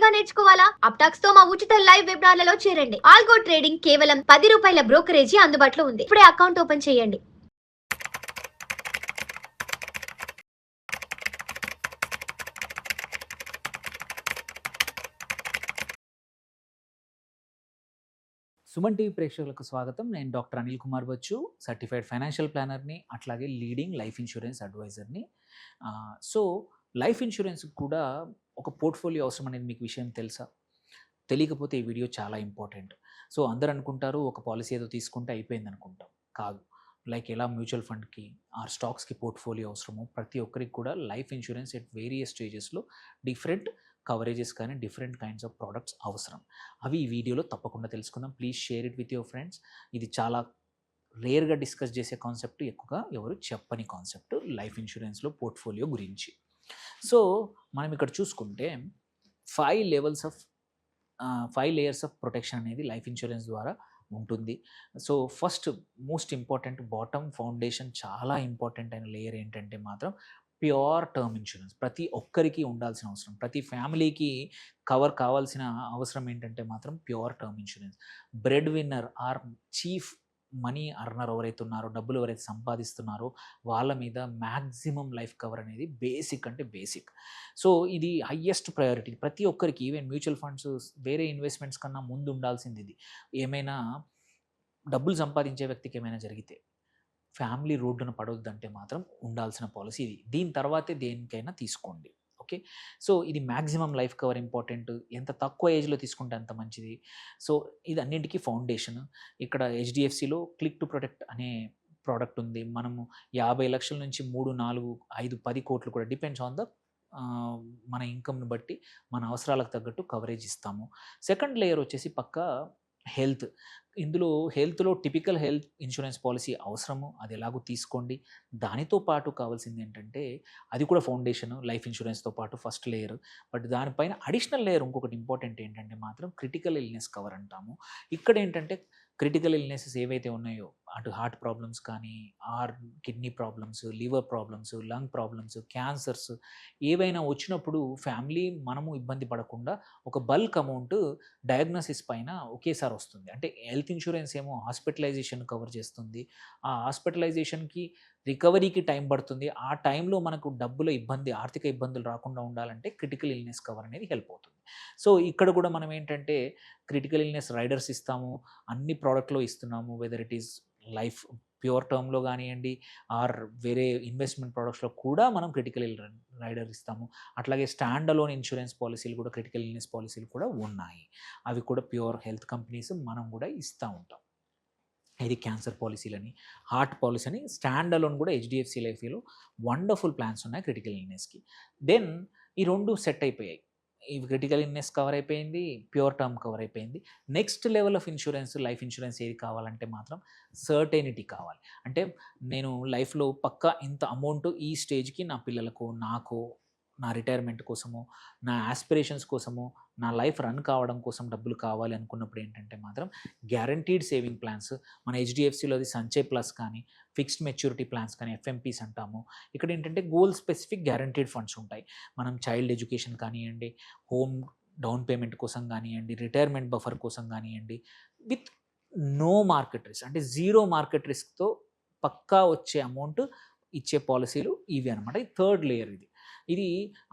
గా నేర్చుకోవాలా? అప్టాక్స్ తో మా ఉచిత లైవ్ వెబినార్లలో చేరండి. ఆల్గో ట్రేడింగ్ కేవలం ₹10 బ్రోకరేజీ అందుబాటులో ఉంది. ఇప్పుడే అకౌంట్ ఓపెన్ చేయండి. సుమన్ టీవీ ప్రేక్షకులకు స్వాగతం. నేను doctor Anil Kumar Bacchu, certified financial ప్లానర్ని, అట్లాగే లీడింగ్ లైఫ్ ఇన్సూరెన్స్ అడ్వైజర్ని. సో లైఫ్ ఇన్సూరెన్స్కి కూడా ఒక పోర్ట్ఫోలియో అవసరం అనేది మీకు విషయం తెలుసా? తెలియకపోతే ఈ వీడియో చాలా ఇంపార్టెంట్. సో అందరు అనుకుంటారు ఒక పాలసీ ఏదో తీసుకుంటే అయిపోయింది అనుకుంటాం. కాదు. లైక్ ఎలా మ్యూచువల్ ఫండ్కి ఆర్ స్టాక్స్కి పోర్ట్ఫోలియో అవసరమో ప్రతి ఒక్కరికి కూడా లైఫ్ ఇన్సూరెన్స్ ఎట్ వేరియస్ స్టేజెస్లో డిఫరెంట్ కవరేజెస్ కానీ డిఫరెంట్ కైండ్స్ ఆఫ్ ప్రోడక్ట్స్ అవసరం. అవి ఈ వీడియోలో తప్పకుండా తెలుసుకుందాం. Please share it with your friends. ఇది చాలా రేర్గా డిస్కస్ చేసే కాన్సెప్ట్, ఎక్కువగా ఎవరు చెప్పని కాన్సెప్ట్ లైఫ్ ఇన్సూరెన్స్లో పోర్ట్ఫోలియో గురించి. సో మనం ఇక్కడ చూసుకుంటే 5 లేయర్స్ ఆఫ్ ప్రొటెక్షన్ అనేది లైఫ్ ఇన్సూరెన్స్ ద్వారా ఉంటుంది. So first most important bottom foundation చాలా ఇంపార్టెంట్ అయిన లేయర్ ఏంటంటే మాత్రం ప్యూర్ టర్మ్ ఇన్సూరెన్స్. ప్రతి ఒక్కరికి ఉండాల్సిన అవసరం, ప్రతి ఫ్యామిలీకి కవర్ కావాల్సిన అవసరం ఏంటంటే మాత్రం pure term insurance. Bread winner or chief money earner ఎవరైతే ఉన్నారో, డబ్బులు ఎవరైతే సంపాదిస్తున్నారో వాళ్ళ మీద మ్యాక్సిమం లైఫ్ కవర్ అనేది బేసిక్ అంటే బేసిక్. సో ఇది హయ్యెస్ట్ ప్రయారిటీ ప్రతి ఒక్కరికి. ఈవెన్ మ్యూచువల్ ఫండ్స్ వేరే ఇన్వెస్ట్మెంట్స్ కన్నా ముందు ఉండాల్సింది ఇది. ఏమైనా డబ్బులు సంపాదించే వ్యక్తికి ఏమైనా జరిగితే, ఫ్యామిలీ రోడ్డున పడొద్దంటే మాత్రం ఉండాల్సిన పాలసీ ఇది. దీని తర్వాతే దేనికైనా తీసుకోండి. ఓకే. సో ఇది మ్యాక్సిమం లైఫ్ కవర్ ఇంపార్టెంట్. ఎంత తక్కువ ఏజ్లో తీసుకుంటే అంత మంచిది. సో ఇది అన్నింటికీ ఫౌండేషన్. ఇక్కడ హెచ్డిఎఫ్సిలో క్లిక్ టు ప్రొటెక్ట్ అనే ప్రోడక్ట్ ఉంది. మనము 50 లక్షల నుంచి 3, 4, 5, 10 కోట్లు కూడా డిపెండ్స్ ఆన్ ద మన ఇన్కమ్ని బట్టి మన అవసరాలకు తగ్గట్టు కవరేజ్ ఇస్తాము. సెకండ్ లేయర్ వచ్చేసి పక్కా హెల్త్. ఇందులో హెల్త్లో టిపికల్ హెల్త్ ఇన్సూరెన్స్ పాలసీ అవసరము, అది ఎలాగో తీసుకోండి. దానితో పాటు కావాల్సింది ఏంటంటే అది కూడా ఫౌండేషన్ లైఫ్ ఇన్సూరెన్స్తో పాటు ఫస్ట్ లేయర్. బట్ దానిపైన అడిషనల్ లేయర్ ఇంకొకటి ఇంపార్టెంట్ ఏంటంటే మాత్రం క్రిటికల్ ఇల్నెస్ కవర్ అంటాము. ఇక్కడ ఏంటంటే క్రిటికల్ ఇల్నెసెస్ ఏవైతే ఉన్నాయో, అటు హార్ట్ ప్రాబ్లమ్స్ కానీ, are kidney problems, liver problems, lung problems, cancers ఏవైనా వచ్చినప్పుడు ఫ్యామిలీ మనము ఇబ్బంది పడకుండా ఒక బల్క్ అమౌంట్ డయాగ్నోసిస్ పైన ఒకేసారి వస్తుంది. అంటే హెల్త్ ఇన్సూరెన్స్ ఏమో హాస్పిటలైజేషన్ కవర్ చేస్తుంది. ఆ హాస్పిటలైజేషన్కి రికవరీకి టైం పడుతుంది. ఆ టైంలో మనకు డబ్బుల ఇబ్బంది, ఆర్థిక ఇబ్బందులు రాకుండా ఉండాలంటే క్రిటికల్ ఇల్నెస్ కవర్ అనేది హెల్ప్ అవుతుంది. సో ఇక్కడ కూడా మనం ఏంటంటే క్రిటికల్ ఇల్నెస్ రైడర్స్ ఇస్తాము, అన్ని ప్రోడక్ట్లో ఇస్తున్నాము. Whether it is life pure టర్మ్లో కానివ్వండి ఆర్ వేరే ఇన్వెస్ట్మెంట్ ప్రోడక్ట్స్లో కూడా మనం క్రిటికల్ రైడర్ ఇస్తాము. అట్లాగే స్టాండ్ అలోన్ ఇన్సూరెన్స్ పాలసీలు కూడా, క్రిటికల్ ఇల్నెస్ పాలసీలు కూడా ఉన్నాయి. అవి కూడా ప్యూర్ హెల్త్ కంపెనీస్ మనం కూడా ఇస్తూ ఉంటాం. ఇది క్యాన్సర్ పాలసీలని, హార్ట్ పాలసీ అని స్టాండ్ అలోన్ కూడా హెచ్డిఎఫ్సి లైఫ్లో వండర్ఫుల్ ప్లాన్స్ ఉన్నాయి క్రిటికల్ ఇల్నెస్కి. దెన్ ఈ రెండు సెట్ అయిపోయాయి. ఈ క్రిటికల్ ఇల్నెస్ కవర్ అయిపోయింది, ప్యూర్ టర్మ్ కవర్ అయిపోయింది. Next level of insurance, life insurance ఏది కావాలంటే మాత్రం సర్టెనిటీ కావాలి. అంటే నేను లైఫ్లో పక్కా ఇంత అమౌంట్ ఈ స్టేజ్కి నా పిల్లలకు, నాకు, నా రిటైర్మెంట్ కోసము, నా ఆస్పిరేషన్స్ కోసము, నా లైఫ్ రన్ కావడం కోసం డబ్బులు కావాలి అనుకున్నప్పుడు ఏంటంటే మాత్రం గ్యారంటీడ్ సేవింగ్ ప్లాన్స్, మన హెచ్డిఎఫ్సిలో అది సంచయ్ ప్లస్ కానీ, ఫిక్స్డ్ మెచ్యూరిటీ ప్లాన్స్ కానీ, ఎఫ్ఎంపీస్ అంటాము. ఇక్కడ ఏంటంటే గోల్ స్పెసిఫిక్ గ్యారంటీడ్ ఫండ్స్ ఉంటాయి. మనం చైల్డ్ ఎడ్యుకేషన్ కానివ్వండి, హోమ్ డౌన్ పేమెంట్ కోసం కానివ్వండి, రిటైర్మెంట్ బఫర్ కోసం కానివ్వండి, విత్ నో మార్కెట్ రిస్క్, అంటే జీరో మార్కెట్ రిస్క్తో పక్కా వచ్చే అమౌంట్ ఇచ్చే పాలసీలు ఇవి అనమాట. ఈ థర్డ్ లేయర్ ఇది. ఇది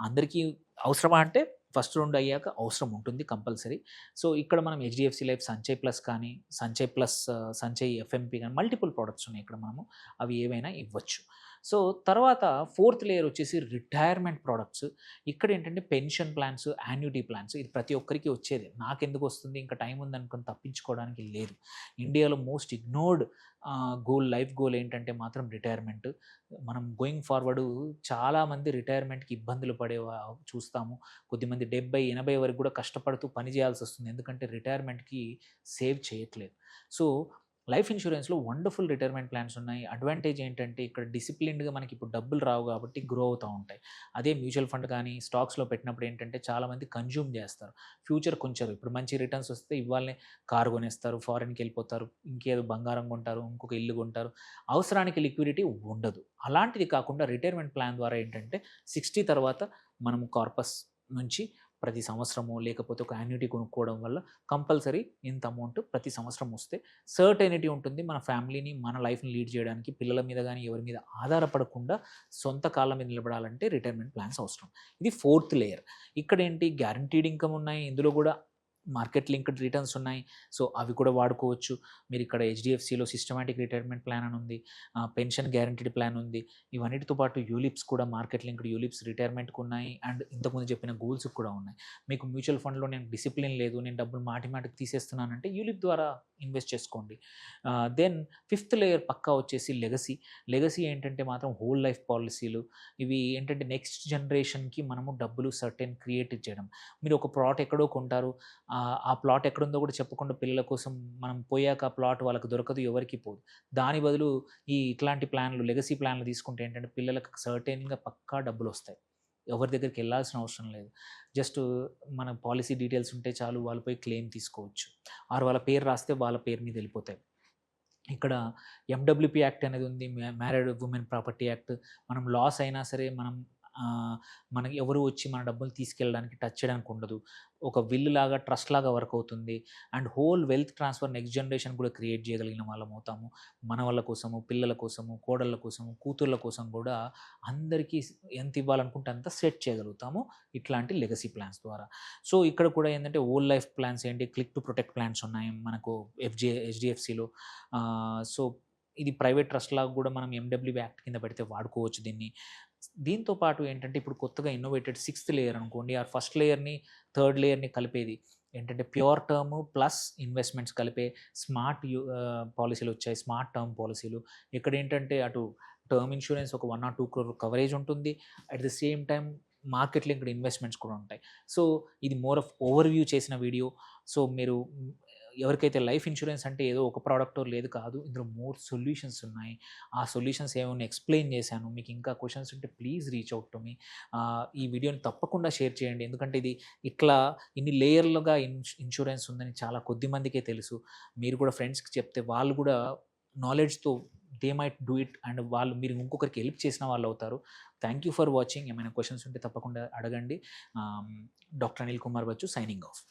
అందరికీ అవసరమా అంటే ఫస్ట్ 2 అయ్యాక అవసరం ఉంటుంది కంపల్సరీ. సో ఇక్కడ మనం హెచ్డిఎఫ్సి లైఫ్ సంచయ్ ప్లస్ కానీ, సంచయ్ ప్లస్, సంచయ్ ఎఫ్ఎంపీ కానీ మల్టిపుల్ ప్రోడక్ట్స్ ఉన్నాయి ఇక్కడ. మనము అవి ఏవైనా ఇవ్వచ్చు. సో తర్వాత ఫోర్త్ లేయర్ వచ్చేసి రిటైర్మెంట్ ప్రోడక్ట్స్. ఇక్కడ ఏంటంటే పెన్షన్ ప్లాన్స్, యాన్యుటీ ప్లాన్స్. ఇది ప్రతి ఒక్కరికి వచ్చేది. నాకెందుకు వస్తుంది, ఇంకా టైం ఉందనుకొని తప్పించుకోవడానికి లేదు. ఇండియాలో మోస్ట్ ఇగ్నోర్డ్ లైఫ్ గోల్ ఏంటంటే మాత్రం రిటైర్మెంట్. మనం గోయింగ్ ఫార్వర్డ్ చాలామంది రిటైర్మెంట్కి ఇబ్బందులు చూస్తాము. కొద్దిమంది 70, 80 వరకు కూడా కష్టపడుతూ పని చేయాల్సి వస్తుంది. ఎందుకంటే రిటైర్మెంట్కి సేవ్ చేయట్లేదు. సో లైఫ్ ఇన్సూరెన్స్లో వండర్ఫుల్ రిటైర్మెంట్ ప్లాన్స్ ఉన్నాయి. అడ్వాంటేజ్ ఏంటంటే ఇక్కడ డిసిప్లిన్డ్గా మనకి ఇప్పుడు డబ్బులు రావు కాబట్టి గ్రో అవుతూ ఉంటాయి. అదే మ్యూచువల్ ఫండ్ కానీ స్టాక్స్లో పెట్టినప్పుడు ఏంటంటే చాలామంది కన్జ్యూమ్ చేస్తారు, ఫ్యూచర్ కొంచెం ఇప్పుడు మంచి రిటర్న్స్ వస్తే ఇవాళనే కారు కొనేస్తారు, ఫారెన్కి వెళ్ళిపోతారు, ఇంకేదో బంగారం కొంటారు, ఇంకొక ఇల్లు కొంటారు, అవసరానికి లిక్విడిటీ ఉండదు. అలాంటిది కాకుండా రిటైర్మెంట్ ప్లాన్ ద్వారా ఏంటంటే 60 తర్వాత మనం కార్పస్ నుంచి ప్రతి సంవత్సరమో లేకపోతే ఒక యాన్యుటీ కొనుక్కోవడం వల్ల కంపల్సరీ ఇంత అమౌంట్ ప్రతి సంవత్సరం వస్తే సర్టెనిటీ ఉంటుంది. మన ఫ్యామిలీని, మన లైఫ్‌ని లీడ్ చేయడానికి పిల్లల మీద గానీ, ఎవరి మీద ఆధారపడకుండా సొంత కాళ్ళ మీద నిలబడాలంటే రిటైర్మెంట్ ప్లాన్స్ అవసరం. ఇది ఫోర్త్ లేయర్. ఇక్కడేంటి గ్యారంటీడ్ ఇన్‌కమ్ ఉన్నాయి. ఇందులో గూడా మార్కెట్ లింక్డ్ రిటర్న్స్ ఉన్నాయి. సో, అవి కూడా వాడుకోవచ్చు. మీరిక్కడ హెచ్‌డీఎఫ్‌సీలో సిస్టమాటిక్ రిటైర్మెంట్ ప్లాన్ అని ఉంది. పెన్షన్ గ్యారంటీడ్ ప్లాన్ ఉంది. ఇవన్నిటితో పాటు యూలిప్స్ కూడా మార్కెట్ లింక్డ్ యూలిప్స్ రిటైర్మెంట్‌కి ఉన్నాయి. అండ్ ఇంతకుముందు చెప్పిన గోల్స్‌కి కూడా ఉన్నాయి. మీకు మ్యూచువల్ ఫండ్‌లో నేను డిసిప్లిన్ లేదు, నేను డబ్బులు మాటి మాటికి తీసేస్తున్నానంటే యూలిప్ ద్వారా ఇన్వెస్ట్ చేసుకోండి. దెన్ ఫిఫ్త్ లేయర్ పక్కా వచ్చేసి లెగసీ. లెగసీ ఏంటంటే మాత్రం హోల్ లైఫ్ పాలిసీలు. ఇవి ఏంటంటే నెక్స్ట్ జనరేషన్‌కి మనము డబ్బులు సర్టెన్ క్రియేట్ చేయడం. మీరు ఒక ప్లాట్ ఎక్కడో కొంటారు. ఆ ప్లాట్ ఎక్కడుందో కూడా చెప్పకుండా పిల్లల కోసం మనం పోయాక ఆ ప్లాట్ వాళ్ళకి దొరకదు, ఎవరికీ పోదు. దాని బదులు ఇట్లాంటి ప్లాన్లు, లెగసీ ప్లాన్లు తీసుకుంటే ఏంటంటే పిల్లలకు సర్టెన్‌గా పక్కా డబ్బులొస్తాయి. ఎవరి దగ్గరికి వెళ్ళాల్సిన అవసరం లేదు. జస్ట్ మన పాలిసీ డీటెయిల్స్ ఉంటే చాలు, వాళ్ళు పోయి క్లెయిమ్ తీసుకోవచ్చు. ఆర్ వాళ్ళ పేరు రాస్తే వాళ్ళ పేరు మీద వెళ్ళిపోతాయి. ఇక్కడ ఎండబ్ల్యూపీ యాక్ట్ అనేది ఉంది. Married women property act. మనం లాస్ అయినా సరే మనకి ఎవరు వచ్చి మన డబ్బులు తీసుకెళ్ళడానికి, టచ్ చేయడానికి ఉండదు. ఒక విల్ లాగా, ట్రస్ట్ లాగా వర్క్ అవుతుంది. And whole wealth transfer next generation కూడా క్రియేట్ చేయగలిగిన వాళ్ళం అవుతాము. మన వాళ్ళ కోసము, పిల్లల కోసము, కోడళ్ళ కోసము, కూతుర్ల కోసం కూడా అందరికీ ఎంత ఇవ్వాలనుకుంటే అంత సెట్ చేయగలుగుతాము ఇట్లాంటి లెగసీ ప్లాన్స్ ద్వారా. సో, ఇక్కడ కూడా ఏంటంటే హోల్ లైఫ్ ప్లాన్స్ ఏంటి, క్లిక్ టు ప్రొటెక్ట్ ప్లాన్స్ ఉన్నాయి మనకు హెచ్‌డీఎఫ్‌సీలో. సో, ఇది ప్రైవేట్ ట్రస్ట్ లాగా కూడా మనం ఎండబ్ల్యూబీ యాక్ట్ కింద పెడితే వాడుకోవచ్చు దీన్ని. దీంతో పాటు ఏంటంటే ఇప్పుడు కొత్తగా ఇన్నోవేటెడ్ సిక్స్త్ లేయర్ అనుకోండి, ఆ ఫస్ట్ లేయర్‌ని, థర్డ్ లేయర్‌ని కలిపేది ఏంటంటే ప్యూర్ టర్మ్ ప్లస్ ఇన్వెస్ట్మెంట్స్ కలిపే పాలిసీలు వచ్చాయి. స్మార్ట్ టర్మ్ పాలిసీలు. ఇక్కడేంటంటే అటు టర్మ్ ఇన్స్యూరెన్స్ ఒక 1 ఆర్ 2 క్రోర్ కవరేజ్ ఉంటుంది. At the same time market linked investments కూడా ఉంటాయి. సో, ఇది మోర్ ఆఫ్ ఓవర్‌వ్యూ చేసిన వీడియో. సో, మీరు ఎవరికైతే లైఫ్ ఇన్స్యూరెన్స్ అంటే ఏదో ఒక ప్రోడక్టో లేదు కాదు. ఇందులో మోర్ సొల్యూషన్స్ ఉన్నాయి. ఆ సొల్యూషన్స్ ఏమన్నా ఎక్స్‌ప్లెయిన్ చేశాను. మీకు ఇంకా క్వెషన్స్ ఉంటే please reach out to me. ఈ వీడియోని తప్పకుండా షేర్ చేయండి. ఎందుకంటే ఇది ఇట్లా ఇన్ని లేయర్లుగా ఇన్స్యూరెన్స్ ఉందని చాలా కొద్ది మందికే తెలుసు. మీరు కూడా ఫ్రెండ్స్‌కి చెప్తే వాళ్ళు కూడా నాలెడ్జ్‌తో they might do it and మీరు ఇంకొకరికి హెల్ప్ చేసిన వాళ్ళవుతారు. Thank you for watching. ఏమైనా క్వెషన్స్ ఉంటే తప్పకుండా అడగండి. Doctor Anil Kumar Bacchu signing of.